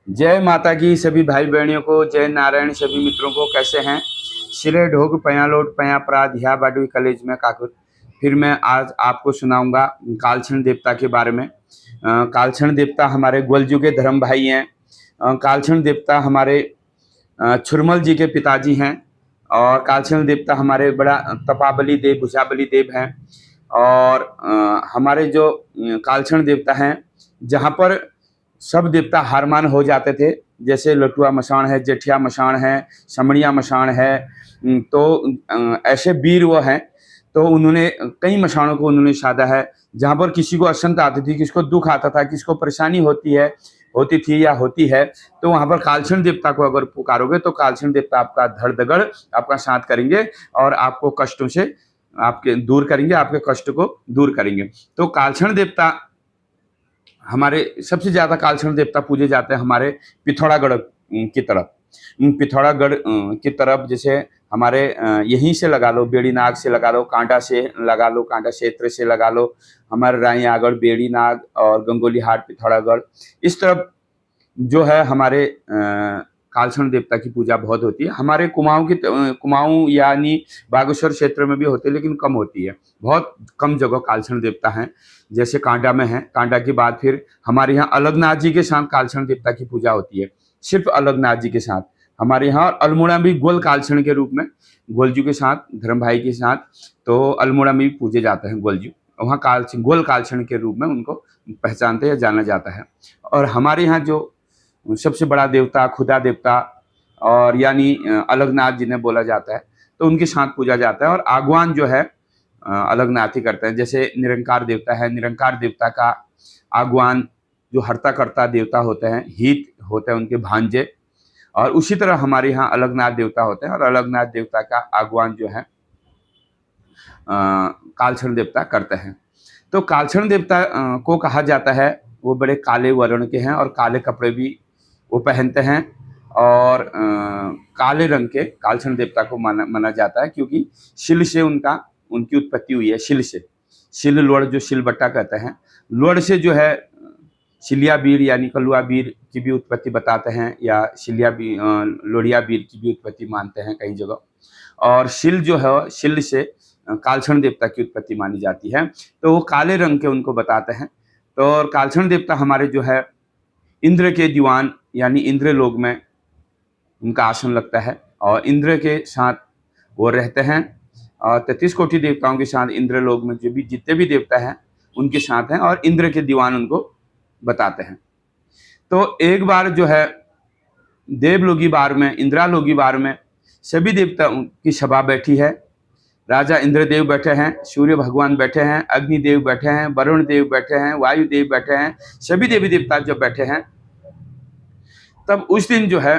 जय माता की सभी भाई बहनियों को, जय नारायण सभी मित्रों को। कैसे हैं? सिरे ढोग पया लोट पया प्राध ह्या बाडवी कॉलेज में काकुर। फिर मैं आज आपको सुनाऊंगा कालछण देवता के बारे में। कालछण देवता हमारे ग्वलजू के धर्म भाई हैं। कालछण देवता हमारे छुरमल जी के पिताजी हैं। और कालछण देवता हमारे बड़ा तपाबली देव भुजाबली देव हैं। और हमारे जो कालछण देवता हैं, जहाँ पर सब देवता हारमान हो जाते थे, जैसे लटुआ मशान है, जेठिया मशान है, समड़िया मशान है। तो ऐसे वीर वो हैं। तो उन्होंने कई मशानों को उन्होंने साधा है, जहाँ पर किसी को अशंत आती थी, किसको दुख आता था, किसको परेशानी होती थी या होती है, तो वहां पर कालछण देवता को अगर पुकारोगे तो कालछण देवता आपका धड़ दगड़ आपका साथ करेंगे और आपको कष्टों से आपके दूर करेंगे, आपके कष्ट को दूर करेंगे। तो कालछण देवता हमारे सबसे ज्यादा कालछण देवता पूजे जाते हैं हमारे पिथौरागढ़ की तरफ। पिथौरागढ़ की तरफ जैसे हमारे यहीं से लगा लो, बेड़ी नाग से लगा लो, कांटा से लगा लो, कांटा क्षेत्र से लगा लो, हमारे रायगढ़, बेड़ी नाग और गंगोली हाट, पिथौरागढ़, इस तरफ जो है हमारे कालछण देवता की पूजा बहुत होती है। हमारे कुमाऊं यानी बागेश्वर क्षेत्र में भी होती है, लेकिन कम होती है। बहुत कम जगह कालछण देवता हैं, जैसे कांडा में है। कांडा के बाद फिर हमारे यहाँ अलगनाथ जी के साथ कालछण देवता की पूजा होती है, सिर्फ अलगनाथ जी के साथ। हमारे यहाँ अल्मोड़ा में भी गोल कालछण के रूप में गोलजू के साथ, धर्म भाई के साथ, तो अल्मोड़ा में भी पूजे जाते हैं गोलजू। वहाँ गोल कालछण के रूप में उनको पहचानते या जाना जाता है। और हमारे यहाँ जो सबसे बड़ा देवता खुदा देवता और यानी अलगनाथ जिन्हें बोला जाता है, तो उनके साथ पूजा जाता है। और आगवान जो है अलगनाथ ही करते हैं। जैसे निरंकार देवता है, निरंकार देवता का आगवान जो हरता करता देवता होते हैं, हित होते हैं उनके भांजे। और उसी तरह हमारे यहाँ अलगनाथ देवता होते हैं, और अलगनाथ देवता का आगवान जो है कालछण देवता करते हैं। तो कालछण देवता को कहा जाता है, वो बड़े काले वर्ण के हैं और काले कपड़े भी वो पहनते हैं। और काले रंग के कालछण देवता को माना जाता है, क्योंकि शिल से उनकी उत्पत्ति हुई है। शिल से, शिल लोड़ जो शिलबट्टा कहते हैं, लोड़ से जो है शिलिया बीर यानी कलुआ बीर की भी उत्पत्ति बताते हैं, या लोड़िया बीर की भी उत्पत्ति मानते हैं कई जगह। और शिल जो है, शिल से कालछण देवता की उत्पत्ति मानी जाती है। तो वो काले रंग के उनको बताते हैं। तो और कालछण देवता हमारे जो है इंद्र के दीवान यानी इंद्र लोक में उनका आसन लगता है, और इंद्र के साथ वो रहते हैं। और 33 कोटि देवताओं के साथ इंद्र लोक में जो भी जितने भी देवता हैं उनके साथ हैं, और इंद्र के दीवान उनको बताते हैं। तो एक बार जो है देवलोकी बार में, इंद्रालोकी बार में सभी देवताओं की सभा बैठी है। राजा इंद्रदेव बैठे हैं, सूर्य भगवान बैठे हैं, अग्निदेव बैठे हैं, वरुण देव बैठे हैं, वायुदेव बैठे हैं, सभी देवी देवता जब बैठे हैं, तब उस दिन जो है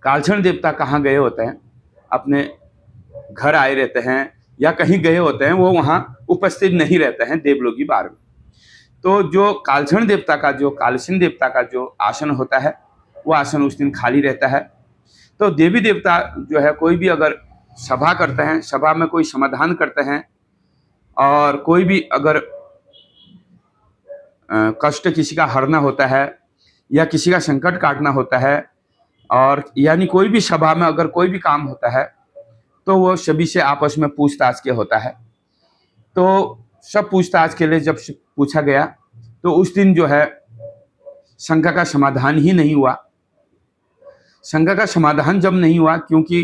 कालछण देवता कहाँ गए होते हैं, अपने घर आए रहते हैं या कहीं गए होते हैं, वो वहां उपस्थित नहीं रहते हैं देवलोकी बार में। तो जो कालछण देवता का, जो कालछण देवता का जो आसन होता है, वो आसन उस दिन खाली रहता है। तो देवी देवता जो है कोई भी अगर सभा करते हैं, सभा में कोई समाधान करते हैं, और कोई भी अगर कष्ट किसी का हरना होता है या किसी का संकट काटना होता है, और यानी कोई भी सभा में अगर कोई भी काम होता है, तो वो सभी से आपस में पूछताछ के होता है। तो सब पूछताछ के लिए जब पूछा गया, तो उस दिन जो है शंका का समाधान ही नहीं हुआ। शंका का समाधान जब नहीं हुआ, क्योंकि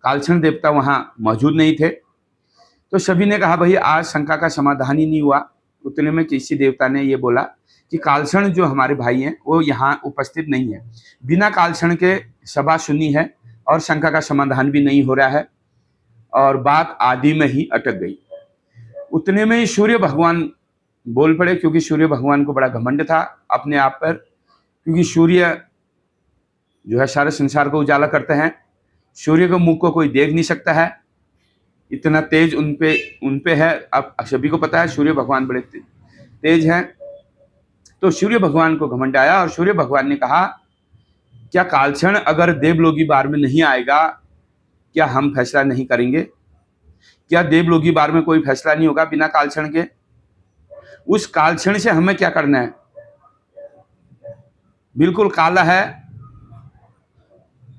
कालछण देवता वहां मौजूद नहीं थे, तो सभी ने कहा भाई आज शंका का समाधान ही नहीं हुआ। उतने में किसी देवता ने ये बोला कि कालछण जो हमारे भाई हैं वो यहाँ उपस्थित नहीं है, बिना कालछण के सभा सुनी है और शंका का समाधान भी नहीं हो रहा है, और बात आदि में ही अटक गई। उतने में ही सूर्य भगवान बोल पड़े, क्योंकि सूर्य भगवान को बड़ा घमंड था अपने आप पर, क्योंकि सूर्य जो है सारे संसार को उजाला करते हैं। सूर्य के मुख को कोई देख नहीं सकता है, इतना तेज उनपे है। अब सभी को पता है सूर्य भगवान बड़े तेज हैं। तो सूर्य भगवान को घमंड आया, और सूर्य भगवान ने कहा क्या कालछण अगर देवलोकी बार में नहीं आएगा, क्या हम फैसला नहीं करेंगे? क्या देवलोकी बार में कोई फैसला नहीं होगा बिना कालछण के? उस कालछण से हमें क्या करना है? बिल्कुल काला है,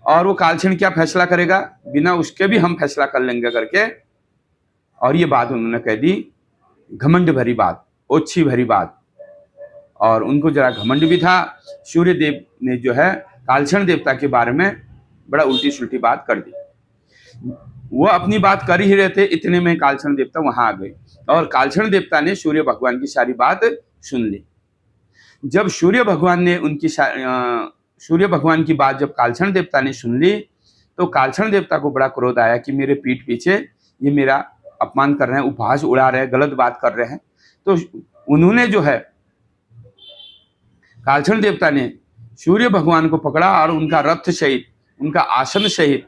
और वो कालछिण क्या फैसला करेगा, बिना उसके भी हम फैसला कर लेंगे करके। और ये बात उन्होंने कह दी, घमंड भरी बात, ओछी भरी बात। और उनको जरा घमंड भी था। सूर्य देव ने जो है कालछिण देवता के बारे में बड़ा उल्टी सुल्टी बात कर दी। वो अपनी बात कर ही रहे थे, इतने में कालछिण देवता वहां आ गए, और कालछिण देवता ने सूर्य भगवान की सारी बात सुन ली। जब सूर्य भगवान ने सूर्य भगवान की बात जब कालछिण देवता ने सुन ली, तो कालछिण देवता को बड़ा क्रोध आया कि मेरे पीठ पीछे ये मेरा अपमान कर रहे हैं, उपहास उड़ा रहे हैं, गलत बात कर रहे हैं। तो उन्होंने जो है कालछिण देवता ने सूर्य भगवान को पकड़ा और उनका रथ सहित, उनका आसन सहित,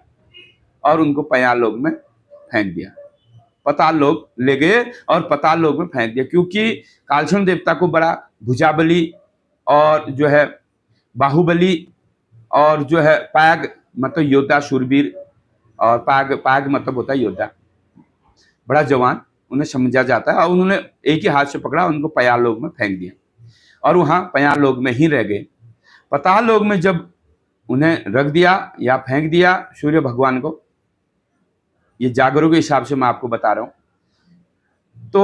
और उनको पयाल लोक में फेंक दिया। पताल लोक ले गए और पताल लोक में फेंक दिया, क्योंकि कालछिण देवता को बड़ा भुजाबली और जो है बाहुबली और जो है पाग मतलब योद्धा शूरवीर, और पाग मतलब होता है योद्धा, बड़ा जवान उन्हें समझा जाता है। और उन्होंने एक ही हाथ से पकड़ा, उनको पयाल लोक में फेंक दिया, और वहां पयाल लोक में ही रह गए। पताल लोक में जब उन्हें रख दिया या फेंक दिया सूर्य भगवान को, ये जागरों के हिसाब से मैं आपको बता रहा हूं। तो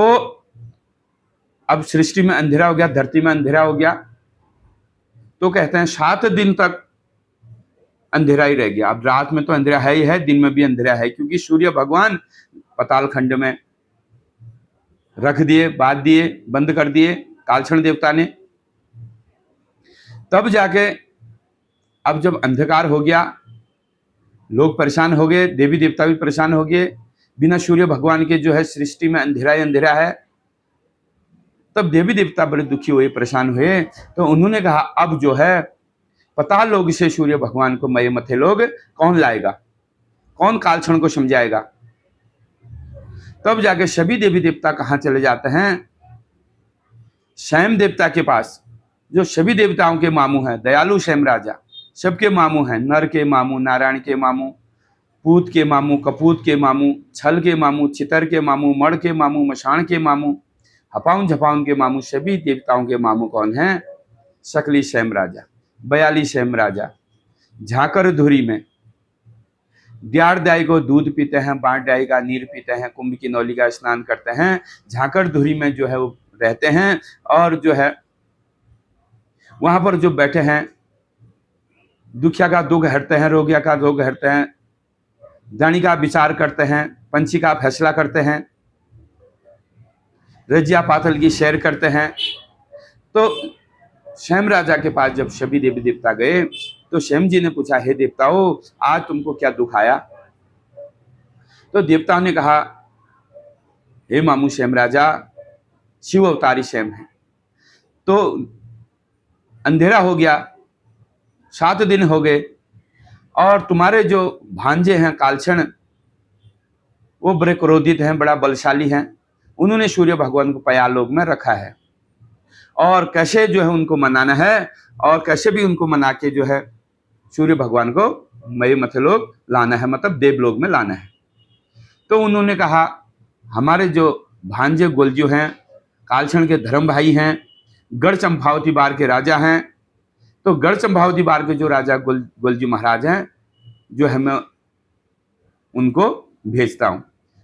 अब सृष्टि में अंधेरा हो गया, धरती में अंधेरा हो गया। तो कहते हैं 7 दिन तक अंधेरा ही रह गया। अब रात में तो अंधेरा है ही है, दिन में भी अंधेरा है, क्योंकि सूर्य भगवान पताल खंड में रख दिए, बांध दिए, बंद कर दिए कालछिण देवता ने। तब जाके अब जब अंधकार हो गया, लोग परेशान हो गए, देवी देवता भी परेशान हो गए, बिना सूर्य भगवान के जो है सृष्टि में अंधेरा ही अंधेरा है। तब देवी देवता बड़े दुखी हुए, परेशान हुए। तो उन्होंने कहा अब जो है पताल लोक से सूर्य भगवान को मये मथे लोग कौन लाएगा, कौन कालछिण को समझाएगा। तब जाके सभी देवी देवता कहाँ चले जाते हैं, शैम देवता के पास, जो सभी देवताओं के मामू हैं, दयालु शैम राजा, सबके मामू हैं, नर के मामू, नारायण के मामू, पूत के मामू, कपूत के मामू, छल के मामू, चितर के मामू, मण के मामू, मशाण के मामू, हपाउन झपाउन के मामू, सभी देवताओं के मामू कौन हैं, सकली शैम राजा, 42 शैम राजा। झाकर धुरी में ग्यार दाई को दूध पीते हैं, 12 दाई का नीर पीते हैं, कुंभ की नौली का स्नान करते हैं, झाकर धुरी में जो है वो रहते हैं। और जो है वहां पर जो बैठे हैं, दुखिया का दुख हरते हैं, रोगिया का रोग हरते हैं, दानी का विचार करते हैं, पंछी का फैसला करते हैं, रजिया पातल की सैर करते हैं। तो शैम राजा के पास जब सभी देवी देवता गए, तो शैम जी ने पूछा, हे देवताओं, आज तुमको क्या दुख आया। तो देवताओं ने कहा, हे मामू शैम राजा, शिव अवतारी शैम है। तो अंधेरा हो गया, 7 दिन हो गए, और तुम्हारे जो भांजे हैं कालछिण, वो बड़े क्रोधित हैं, बड़ा बलशाली हैं। उन्होंने सूर्य भगवान को पयाल लोक में रखा है, और कैसे जो है उनको मनाना है, और कैसे भी उनको मना के जो है सूर्य भगवान को मये मथे लोक लाना है, मतलब देवलोक में लाना है। तो उन्होंने कहा, हमारे जो भांजे गोलजू हैं, कालछिण के धर्म भाई हैं, गढ़ चंपावती बार के राजा हैं। तो गढ़ चंपावती बार के जो राजा गोलजू महाराज हैं, जो है मैं उनको भेजता हूं,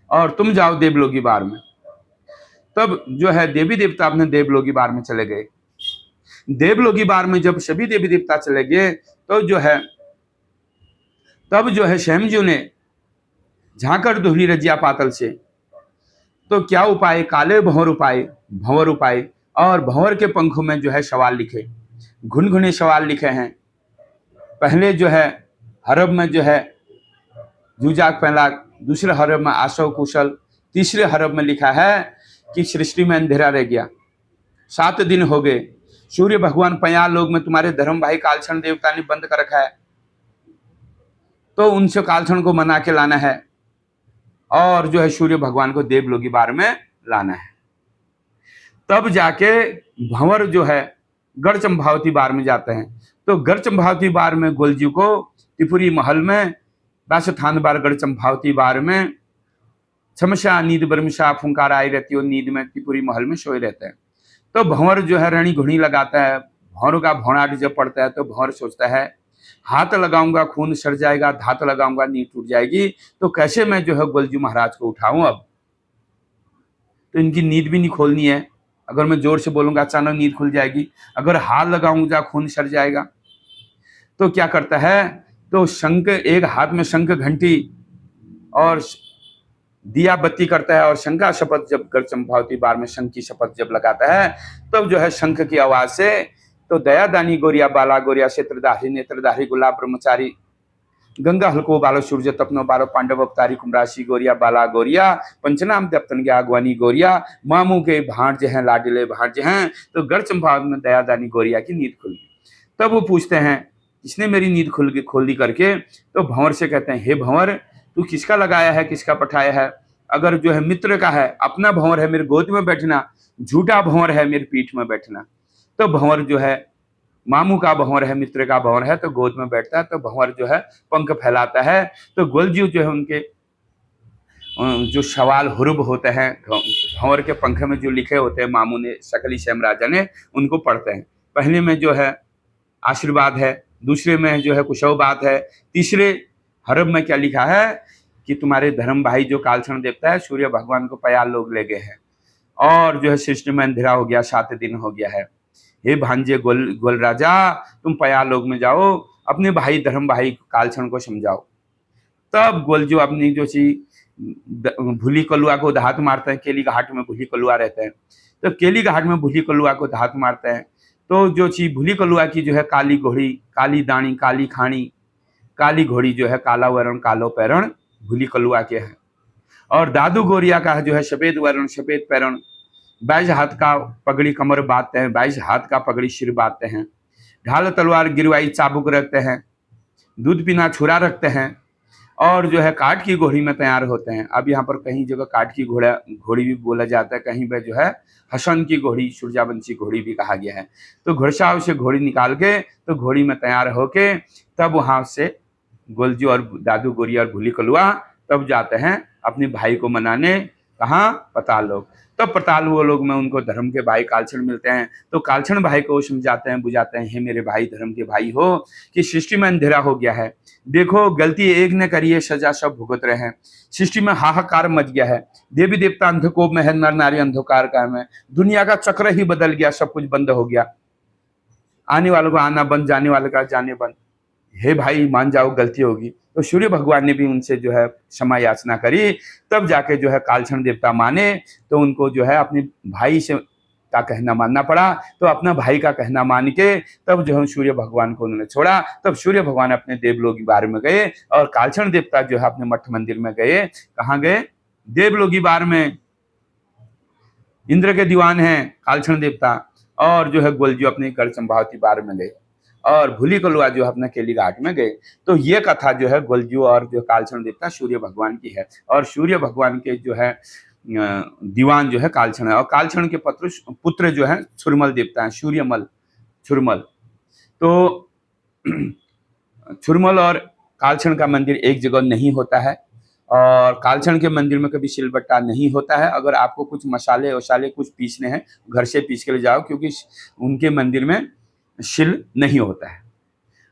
और तुम जाओ देवलोकी बार में। तब जो है देवी देवता अपने देवलोकी बार में चले गए। देवलोकी बार में जब सभी देवी देवता चले गए, तो जो है तब जो है शैम जी ने झांकर दोहरी रजिया पातल से, तो क्या उपाय, काले भंवर उपाय, भंवर उपाय, और भंवर के पंखों में जो है सवाल लिखे, घुनघुने सवाल लिखे हैं। पहले जो है हरब में जो है जूजाक पहलाक, दूसरे हरब में आशव कुशल, तीसरे हरब में लिखा है कि सृष्टि में अंधेरा रह गया, 7 दिन हो गए, सूर्य भगवान पयाल लोक में तुम्हारे धर्म भाई कालछिण देवता ने बंद कर रखा है, तो उनसे कालछिण को मना के लाना है, और जो है सूर्य भगवान को देवलोकी बार में लाना है। तब जाके भंवर जो है गढ़ चंपावती बार में जाते हैं। तो गढ़ चंपावती बार में गोलजी को त्रिपुरी महल में बासठान बार गढ़ चंपावती बार में छमशा नींद बर्मशा फुंकार आई रहती हो, नींद में त्रिपुरी महल में सोए रहते हैं। तो भंवर जो है रणी घुनी लगाता है, भौर का भौराट जब पड़ता है तो भौर सोचता है हाथ लगाऊंगा खून सर जाएगा, धात लगाऊंगा नींद टूट जाएगी, तो कैसे मैं जो है गोलजू महाराज को उठाऊं। अब तो इनकी नींद भी नहीं खोलनी है, अगर मैं जोर से बोलूंगा अचानक नींद खुल जाएगी, अगर हाथ लगाऊंगा खून सर जाएगा। तो क्या करता है, तो शंख, एक हाथ में शंख घंटी और दिया बत्ती करता है, और शंख का शपथ जब कर चंपावती बार में शंख की शपथ जब लगाता है, तब जो है शंख की आवाज से तो दया दानी गोरिया बाला गोरिया क्षेत्रधारी नेत्रधारी गुलाब ब्रह्मचारी गंगा हल्को बालो सूर्य तपनो बालो पांडव अवतारी कुमराशि गोरिया बाला गोरिया पंचनाम दप्तन के आगवानी गोरिया मामू के भांज हैं लाडले भांज हैं। तो गढ़ चंपावत में दया दानी गोरिया की नींद खुल गई। तब वो पूछते हैं इसने मेरी नींद खोल दी करके, तो भंवर से कहते हैं हे भंवर, तू किसका लगाया है, किसका पठाया है। अगर जो है मित्र का है, अपना भंवर है मेरे गोद में बैठना, झूठा भंवर है मेरी पीठ में बैठना। तो भंवर जो है मामू का भंवर है, मित्र का भंवर है, तो गोद में बैठता है, तो भंवर जो है पंख फैलाता है। तो गोलजू जो है उनके जो सवाल हुरुब होते हैं भंवर के पंख में जो लिखे होते हैं, मामू ने सकली श्याम राजा ने उनको पढ़ते हैं। पहले में जो है आशीर्वाद है, दूसरे में जो है कुशव बात है, तीसरे हरब में क्या लिखा है कि तुम्हारे धर्म भाई जो कालक्षण देवता है सूर्य भगवान को पयाल लोग ले गए हैं, और जो है सृष्टि में अंधेरा हो गया, 7 दिन हो गया है। हे भांजे गोल राजा, तुम पयाल लोग में जाओ, अपने भाई धर्म भाई कालक्षण को समझाओ। तब गोलजू अपनी जो सी भूली कलुआ को धात मारते हैं, केली घाट में भूली कलुआ रहते हैं, तो केली घाट में भूली कलुआ को धात मारते हैं। तो जो चीज भूली कलुआ की जो है काली घोड़ी, काली दानी, काली खानी, काली घोड़ी जो है काला वर्ण कालो पैरण भूली कलुआ के हैं, और दादू गोरिया का जो है सफेद वर्ण सफेद पैरण, 22 हाथ का पगड़ी कमर बांधते हैं, 22 हाथ का पगड़ी सिर बांधते हैं, ढाल तलवार गिरवाई चाबुक रखते हैं, दूध पीना छुरा रखते हैं, और जो है काठ की घोड़ी में तैयार होते हैं। अब यहाँ पर कहीं जगह काठ की घोड़ी भी बोला जाता है, कहीं पे जो है हसन की घोड़ी, सूर्यावंशी घोड़ी भी कहा गया है। तो घोड़साव से घोड़ी निकाल के तो घोड़ी में तैयार होके तब वहां से गोलजू और दादू गोरिया और भूली कलुआ तब जाते हैं अपने भाई को मनाने, कहाँ, पताल लोग। तब पताल वो लोग में उनको धर्म के भाई कालक्षण मिलते हैं, तो कालक्षण भाई को समझाते हैं, बुझाते हैं, हे मेरे भाई धर्म के भाई हो, कि सृष्टि में अंधेरा हो गया है, देखो गलती एक ने करी है, सजा सब भुगत रहे हैं, सृष्टि में हाहाकार मच गया है, देवी देवता अंधकोप में है, नर नारी अंधकार का में, दुनिया का चक्र ही बदल गया, सब कुछ बंद हो गया, आने वालों का आना बंद, जाने वालों का जाने बंद, हे भाई मान जाओ गलती होगी। तो सूर्य भगवान ने भी उनसे जो है क्षमा याचना करी, तब जाके जो है कालक्षण देवता माने, तो उनको जो है अपने भाई से का कहना मानना पड़ा, तो अपना भाई का कहना मान के तब जो है सूर्य भगवान को उन्होंने छोड़ा। तब सूर्य भगवान अपने देवलोकी बार में गए, और कालक्षण देवता जो है अपने मठ मंदिर में गए, कहाँ गए, देवलोकी बार में, इंद्र के दीवान हैं कालक्षण देवता, और जो है गोलजू अपने गढ़ चंपावती बार में गए, और भूली कलुआ जो अपना केली घाट में गए। तो ये कथा जो है गोलजू और जो कालक्षण देवता सूर्य भगवान की है, और सूर्य भगवान के जो है दीवान जो है कालक्षण है, और कालक्षण के पुत्र जो है छुरमल देवता है, सूर्यमल छुरमल। तो छुरमल और कालक्षण का मंदिर एक जगह नहीं होता है, और कालक्षण के मंदिर में कभी सिलबट्टा नहीं होता है। अगर आपको कुछ मसाले वसाले कुछ पीसने हैं, घर से पीस के ले जाओ, क्योंकि उनके मंदिर में शिल नहीं होता है।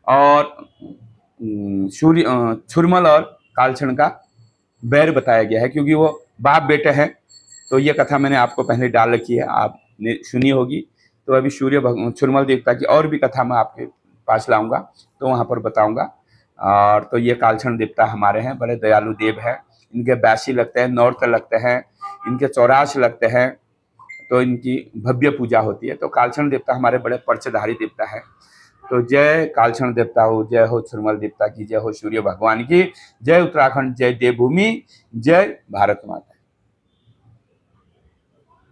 और छुरमल और कालक्षण का बैर बताया गया है, क्योंकि वो बाप बेटे हैं। तो ये कथा मैंने आपको पहले डाल रखी है, आपने सुनी होगी। तो अभी छुरमल देवता की और भी कथा मैं आपके पास लाऊंगा, तो वहाँ पर बताऊंगा। और तो ये कालक्षण देवता हमारे हैं, बड़े दयालु देव हैं। इनके बैसी लगते हैं, नौरत लगते हैं, इनके चौरास लगते हैं, तो इनकी भव्य पूजा होती है। तो कालक्षण देवता हमारे बड़े पर्चधारी देवता है। तो जय कालक्षण देवता हो, जय हो छुरमल देवता की, जय हो सूर्य भगवान की, जय उत्तराखंड, जय देवभूमि, जय भारत माता।